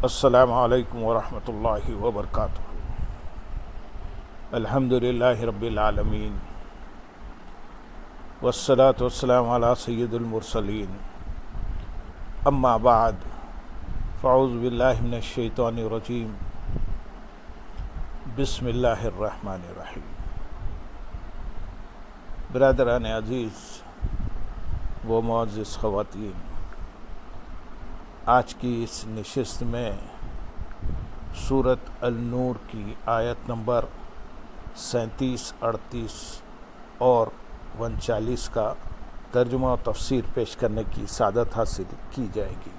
السلام علیکم ورحمۃ اللہ وبرکاتہ۔ الحمد للہ رب العالمین والصلاة والسلام علی سید المرسلین، اما بعد فاعوذ باللہ من الشیطان الرجیم، بسم اللہ الرحمن الرحیم۔ برادران عزیز و معزز خواتین، آج کی اس نشست میں سورۃ النور کی آیت نمبر 37، 38 اور 39 کا ترجمہ و تفسیر پیش کرنے کی سعادت حاصل کی جائے گی۔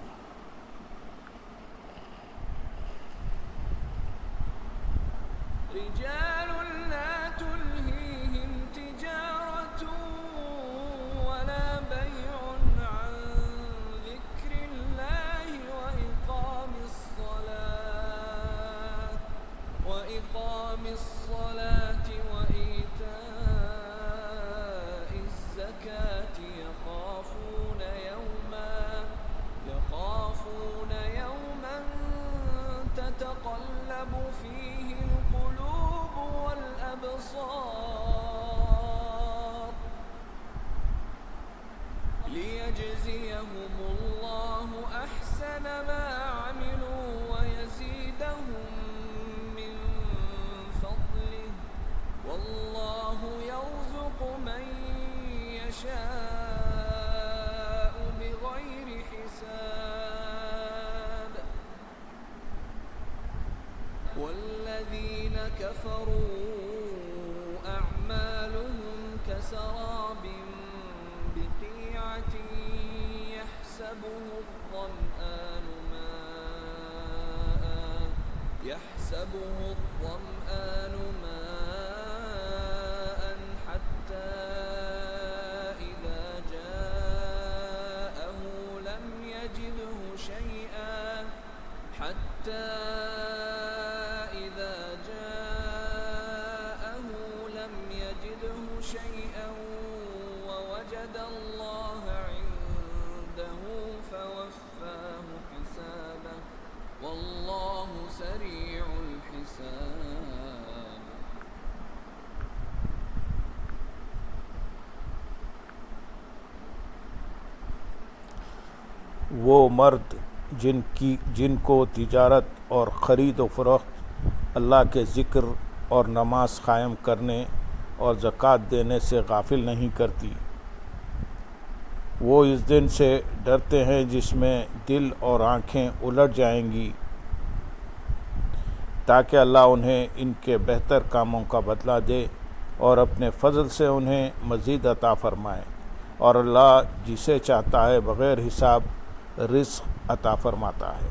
ليجزيهم الله أحسن ما عملوا ويزيدهم من فضله والله يرزق من يشاء بغير حساب والذين كفروا أعمالهم كسراب يحسبه الظمآن ماء حتى إذا جاءه لم يجده شيئا ووجد الله عنده فوفاه حسابه والله سريع الحساب۔ وہ مرد جن کو تجارت اور خرید و فروخت اللہ کے ذکر اور نماز قائم کرنے اور زکوٰۃ دینے سے غافل نہیں کرتی، وہ اس دن سے ڈرتے ہیں جس میں دل اور آنکھیں الٹ جائیں گی، تاکہ اللہ انہیں ان کے بہتر کاموں کا بدلہ دے اور اپنے فضل سے انہیں مزید عطا فرمائے، اور اللہ جسے چاہتا ہے بغیر حساب رزق عطا فرماتا ہے۔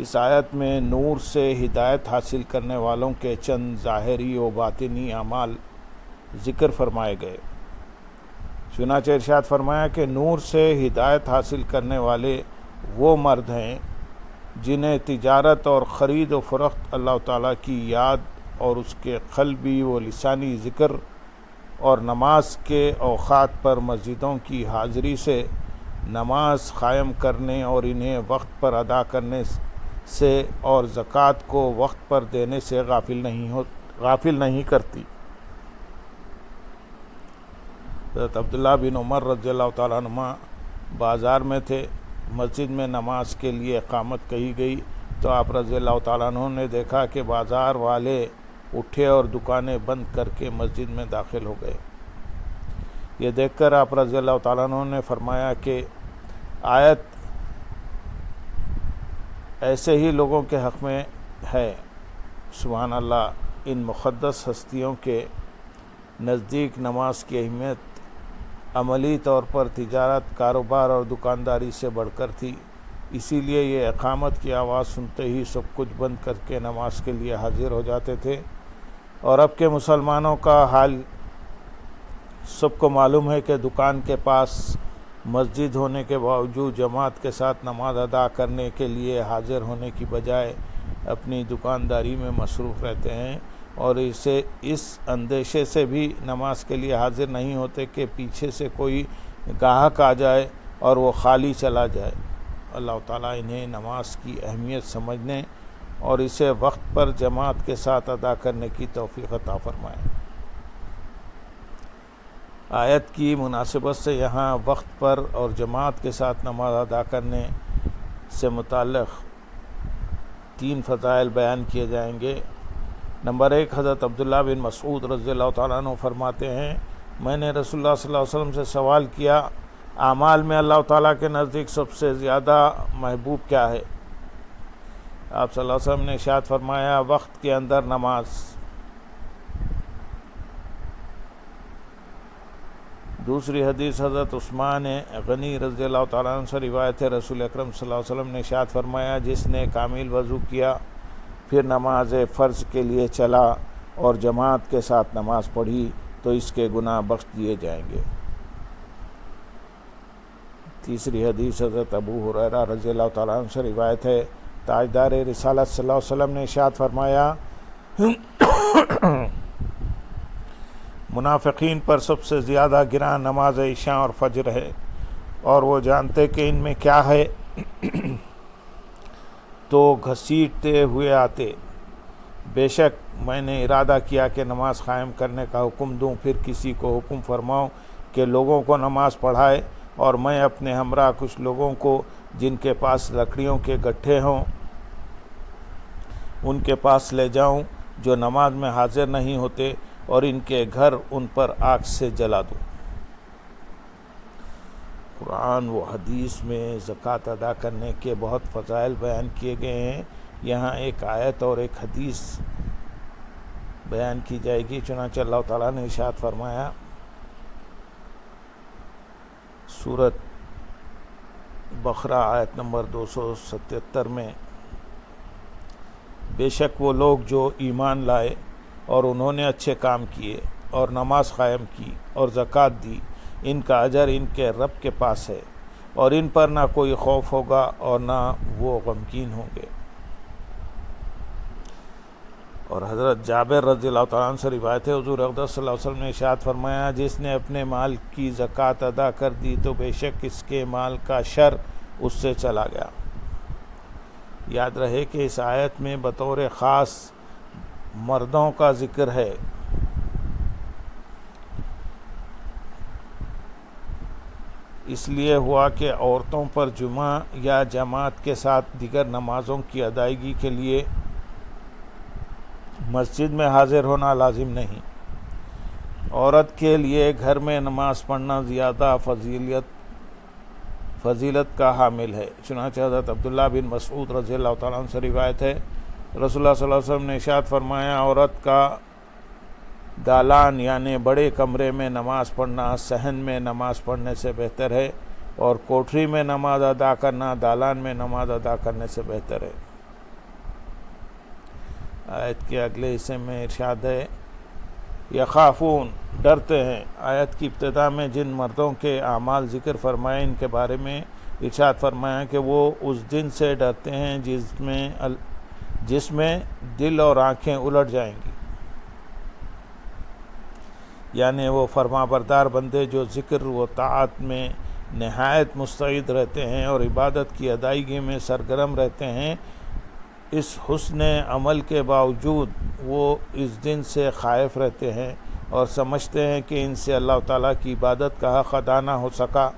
اس آیت میں نور سے ہدایت حاصل کرنے والوں کے چند ظاہری و باطنی اعمال ذکر فرمائے گئے۔ چنانچہ ارشاد فرمایا کہ نور سے ہدایت حاصل کرنے والے وہ مرد ہیں جنہیں تجارت اور خرید و فروخت اللہ تعالیٰ کی یاد اور اس کے قلبی و لسانی ذکر اور نماز کے اوقات پر مسجدوں کی حاضری سے نماز قائم کرنے اور انہیں وقت پر ادا کرنے سے اور زکوٰۃ کو وقت پر دینے سے غافل نہیں کرتی۔ حضرت عبداللہ بن عمر رضی اللہ تعالیٰ عنہما بازار میں تھے، مسجد میں نماز کے لیے اقامت کہی گئی تو آپ رضی اللہ تعالیٰ عنہ نے دیکھا کہ بازار والے اٹھے اور دکانیں بند کر کے مسجد میں داخل ہو گئے۔ یہ دیکھ کر آپ رضی اللہ تعالیٰ عنہ نے فرمایا کہ آیت ایسے ہی لوگوں کے حق میں ہے۔ سبحان اللہ، ان مقدس ہستیوں کے نزدیک نماز کی اہمیت عملی طور پر تجارت، کاروبار اور دکانداری سے بڑھ کر تھی، اسی لیے یہ اقامت کی آواز سنتے ہی سب کچھ بند کر کے نماز کے لیے حاضر ہو جاتے تھے۔ اور اب کے مسلمانوں کا حال سب کو معلوم ہے کہ دکان کے پاس مسجد ہونے کے باوجود جماعت کے ساتھ نماز ادا کرنے کے لیے حاضر ہونے کی بجائے اپنی دکانداری میں مصروف رہتے ہیں، اور اسے اس اندیشے سے بھی نماز کے لیے حاضر نہیں ہوتے کہ پیچھے سے کوئی گاہک آ جائے اور وہ خالی چلا جائے، اللہ تعالیٰ انہیں نماز کی اہمیت سمجھنے اور اسے وقت پر جماعت کے ساتھ ادا کرنے کی توفیق عطا فرمائے۔ آیت کی مناسبت سے یہاں وقت پر اور جماعت کے ساتھ نماز ادا کرنے سے متعلق 3 فضائل بیان کیے جائیں گے۔ نمبر 1، حضرت عبداللہ بن مسعود رضی اللہ تعالیٰ عنہ فرماتے ہیں، میں نے رسول اللہ صلی اللہ علیہ وسلم سے سوال کیا، اعمال میں اللہ تعالیٰ کے نزدیک سب سے زیادہ محبوب کیا ہے؟ آپ صلی اللہ علیہ وسلم نے ارشاد فرمایا، وقت کے اندر نماز۔ دوسری حدیث حضرت عثمان غنی رضی اللہ تعالیٰ عنہ سے روایت ہے، رسول اکرم صلی اللہ علیہ وسلم نے ارشاد فرمایا، جس نے کامل وضو کیا پھر نماز فرض کے لیے چلا اور جماعت کے ساتھ نماز پڑھی تو اس کے گناہ بخش دیے جائیں گے۔ تیسری حدیث حضرت ابو ہریرہ رضی اللہ تعالیٰ عنہ سے روایت ہے، تاجدار رسالت صلی اللہ علیہ وسلم نے ارشاد فرمایا، منافقین پر سب سے زیادہ گراں نماز عشاء اور فجر ہے، اور وہ جانتے کہ ان میں کیا ہے تو گھسیٹتے ہوئے آتے۔ بے شک میں نے ارادہ کیا کہ نماز قائم کرنے کا حکم دوں، پھر کسی کو حکم فرماؤں کہ لوگوں کو نماز پڑھائے، اور میں اپنے ہمراہ کچھ لوگوں کو جن کے پاس لکڑیوں کے گٹھے ہوں ان کے پاس لے جاؤں جو نماز میں حاضر نہیں ہوتے، اور ان کے گھر ان پر آگ سے جلا دوں۔ قرآن و حدیث میں زکوٰۃ ادا کرنے کے بہت فضائل بیان کیے گئے ہیں۔ یہاں ایک آیت اور ایک حدیث بیان کی جائے گی۔ چنانچہ اللہ تعالیٰ نے ارشاد فرمایا سورۃ بقرہ آیت نمبر 277 میں، بے شک وہ لوگ جو ایمان لائے اور انہوں نے اچھے کام کیے اور نماز قائم کی اور زکوٰۃ دی، ان کا اجر ان کے رب کے پاس ہے، اور ان پر نہ کوئی خوف ہوگا اور نہ وہ غمگین ہوں گے۔ اور حضرت جابر رضی اللہ تعالیٰ عنہ سے روایت ہے، حضور اقدس صلی اللہ علیہ وسلم نے ارشاد فرمایا، جس نے اپنے مال کی زکوٰۃ ادا کر دی تو بے شک اس کے مال کا شر اس سے چلا گیا۔ یاد رہے کہ اس آیت میں بطور خاص مردوں کا ذکر ہے، اس لیے ہوا کہ عورتوں پر جمعہ یا جماعت کے ساتھ دیگر نمازوں کی ادائیگی کے لیے مسجد میں حاضر ہونا لازم نہیں۔ عورت کے لیے گھر میں نماز پڑھنا زیادہ فضیلت کا حامل ہے۔ چنانچہ حضرت عبداللہ بن مسعود رضی اللہ تعالیٰ عنہ سے روایت ہے، رسول اللہ صلی اللہ علیہ وسلم نے ارشاد فرمایا، عورت کا دالان یعنی بڑے کمرے میں نماز پڑھنا صحن میں نماز پڑھنے سے بہتر ہے، اور کوٹھری میں نماز ادا کرنا دالان میں نماز ادا کرنے سے بہتر ہے۔ آیت کے اگلے حصے میں ارشاد ہے، یخافون، ڈرتے ہیں۔ آیت کی ابتدا میں جن مردوں کے اعمال ذکر فرمائے ان کے بارے میں ارشاد فرمایا کہ وہ اس دن سے ڈرتے ہیں جس میں دل اور آنکھیں الٹ جائیں گی، یعنی وہ فرما بردار بندے جو ذکر و طاعت میں نہایت مستعد رہتے ہیں اور عبادت کی ادائیگی میں سرگرم رہتے ہیں، اس حسن عمل کے باوجود وہ اس دن سے خائف رہتے ہیں اور سمجھتے ہیں کہ ان سے اللہ تعالیٰ کی عبادت کا حق ادا نہ ہو سکا۔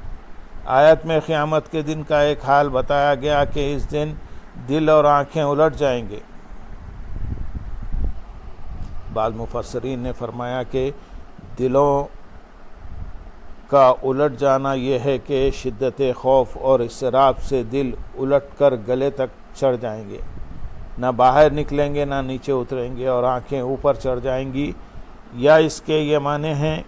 آیت میں قیامت کے دن کا ایک حال بتایا گیا کہ اس دن دل اور آنکھیں الٹ جائیں گے۔ بعض مفسرین نے فرمایا کہ دلوں کا الٹ جانا یہ ہے کہ شدت خوف اور اضطراب سے دل الٹ کر گلے تک چڑھ جائیں گے، نہ باہر نکلیں گے نہ نیچے اتریں گے، اور آنکھیں اوپر چڑھ جائیں گی، یا اس کے یہ معنی ہیں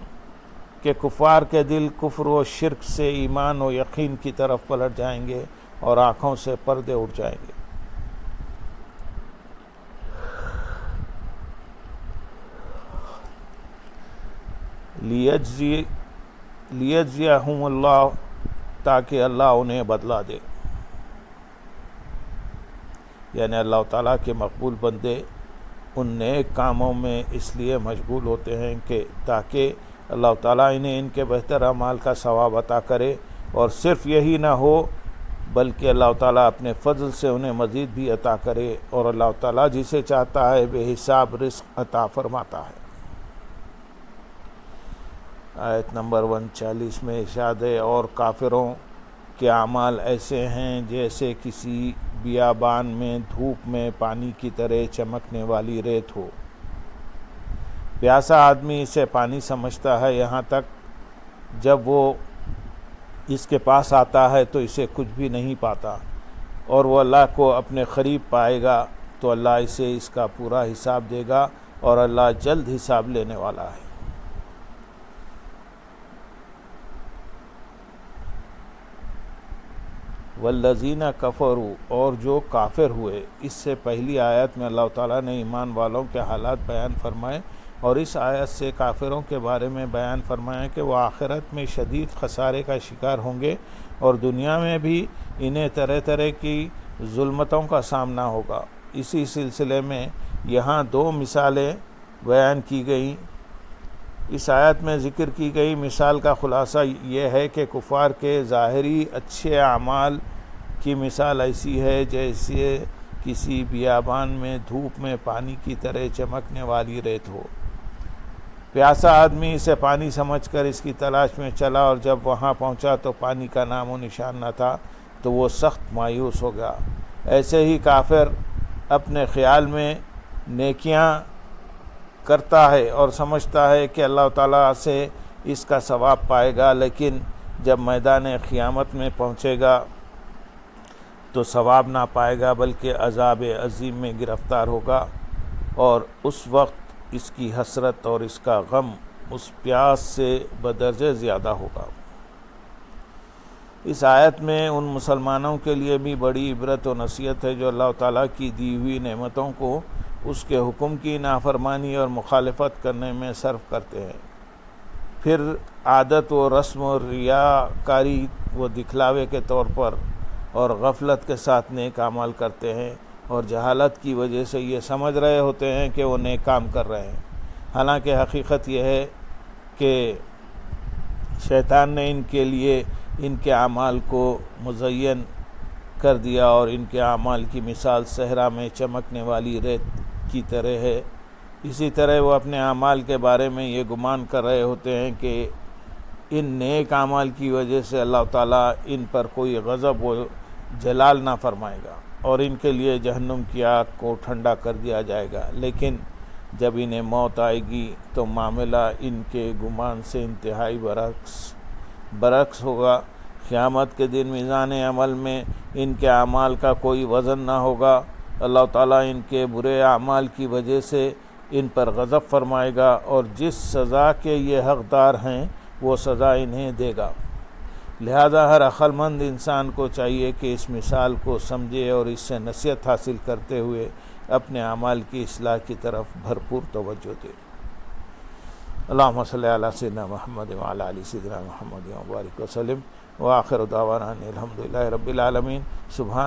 کہ کفار کے دل کفر و شرک سے ایمان و یقین کی طرف پلٹ جائیں گے اور آنکھوں سے پردے اٹھ جائیں گے۔ لیجزیہم اللہ، تاکہ اللہ انہیں بدلہ دے، یعنی اللہ تعالیٰ کے مقبول بندے ان نیک کاموں میں اس لیے مشغول ہوتے ہیں کہ تاکہ اللہ تعالیٰ انہیں ان کے بہتر اعمال کا ثواب عطا کرے، اور صرف یہی نہ ہو بلکہ اللہ تعالیٰ اپنے فضل سے انہیں مزید بھی عطا کرے، اور اللہ تعالیٰ جسے چاہتا ہے بے حساب رزق عطا فرماتا ہے۔ آیت نمبر 140 میں ارشاد ہے، اور کافروں کے اعمال ایسے ہیں جیسے کسی بیابان میں دھوپ میں پانی کی طرح چمکنے والی ریت ہو۔ پیاسا آدمی اسے پانی سمجھتا ہے، یہاں تک جب وہ اس کے پاس آتا ہے تو اسے کچھ بھی نہیں پاتا، اور وہ اللہ کو اپنے قریب پائے گا تو اللہ اسے اس کا پورا حساب دے گا، اور اللہ جلد حساب لینے والا ہے۔ والذین کفروا، اور جو کافر ہوئے۔ اس سے پہلی آیت میں اللہ تعالیٰ نے ایمان والوں کے حالات بیان فرمائے، اور اس آیت سے کافروں کے بارے میں بیان فرمایا کہ وہ آخرت میں شدید خسارے کا شکار ہوں گے، اور دنیا میں بھی انہیں طرح طرح کی ظلمتوں کا سامنا ہوگا۔ اسی سلسلے میں یہاں 2 مثالیں بیان کی گئیں۔ اس آیت میں ذکر کی گئی مثال کا خلاصہ یہ ہے کہ کفار کے ظاہری اچھے اعمال کی مثال ایسی ہے جیسے کسی بیابان میں دھوپ میں پانی کی طرح چمکنے والی ریت ہو۔ پیاسا آدمی اسے پانی سمجھ کر اس کی تلاش میں چلا، اور جب وہاں پہنچا تو پانی کا نام و نشان نہ تھا، تو وہ سخت مایوس ہو گیا۔ ایسے ہی کافر اپنے خیال میں نیکیاں کرتا ہے اور سمجھتا ہے کہ اللہ تعالیٰ سے اس کا ثواب پائے گا، لیکن جب میدان قیامت میں پہنچے گا تو ثواب نہ پائے گا بلکہ عذاب عظیم میں گرفتار ہوگا، اور اس وقت اس کی حسرت اور اس کا غم اس پیاس سے بدرجہ زیادہ ہوگا۔ اس آیت میں ان مسلمانوں کے لیے بھی بڑی عبرت و نصیحت ہے جو اللہ تعالیٰ کی دی ہوئی نعمتوں کو اس کے حکم کی نافرمانی اور مخالفت کرنے میں صرف کرتے ہیں، پھر عادت و رسم و ریاکاری و دکھلاوے کے طور پر اور غفلت کے ساتھ نیک اعمال کرتے ہیں، اور جہالت کی وجہ سے یہ سمجھ رہے ہوتے ہیں کہ وہ نیک کام کر رہے ہیں، حالانکہ حقیقت یہ ہے کہ شیطان نے ان کے لیے ان کے اعمال کو مزین کر دیا، اور ان کے اعمال کی مثال صحرا میں چمکنے والی ریت کی طرح ہے۔ اسی طرح وہ اپنے اعمال کے بارے میں یہ گمان کر رہے ہوتے ہیں کہ ان نیک اعمال کی وجہ سے اللہ تعالیٰ ان پر کوئی غضب و جلال نہ فرمائے گا، اور ان کے لیے جہنم کی آگ کو ٹھنڈا کر دیا جائے گا، لیکن جب انہیں موت آئے گی تو معاملہ ان کے گمان سے انتہائی برعکس ہوگا۔ قیامت کے دن میزان عمل میں ان کے اعمال کا کوئی وزن نہ ہوگا، اللہ تعالیٰ ان کے برے اعمال کی وجہ سے ان پر غضب فرمائے گا، اور جس سزا کے یہ حقدار ہیں وہ سزا انہیں دے گا۔ لہذا ہر عقل مند انسان کو چاہیے کہ اس مثال کو سمجھے اور اس سے نصیحت حاصل کرتے ہوئے اپنے اعمال کی اصلاح کی طرف بھرپور توجہ دے۔ اللہم صلی علی سیدنا محمد وعلی آل سیدنا محمد وبارک وسلم، وآخر دعوانا الحمدللہ رب العالمین۔ سبحان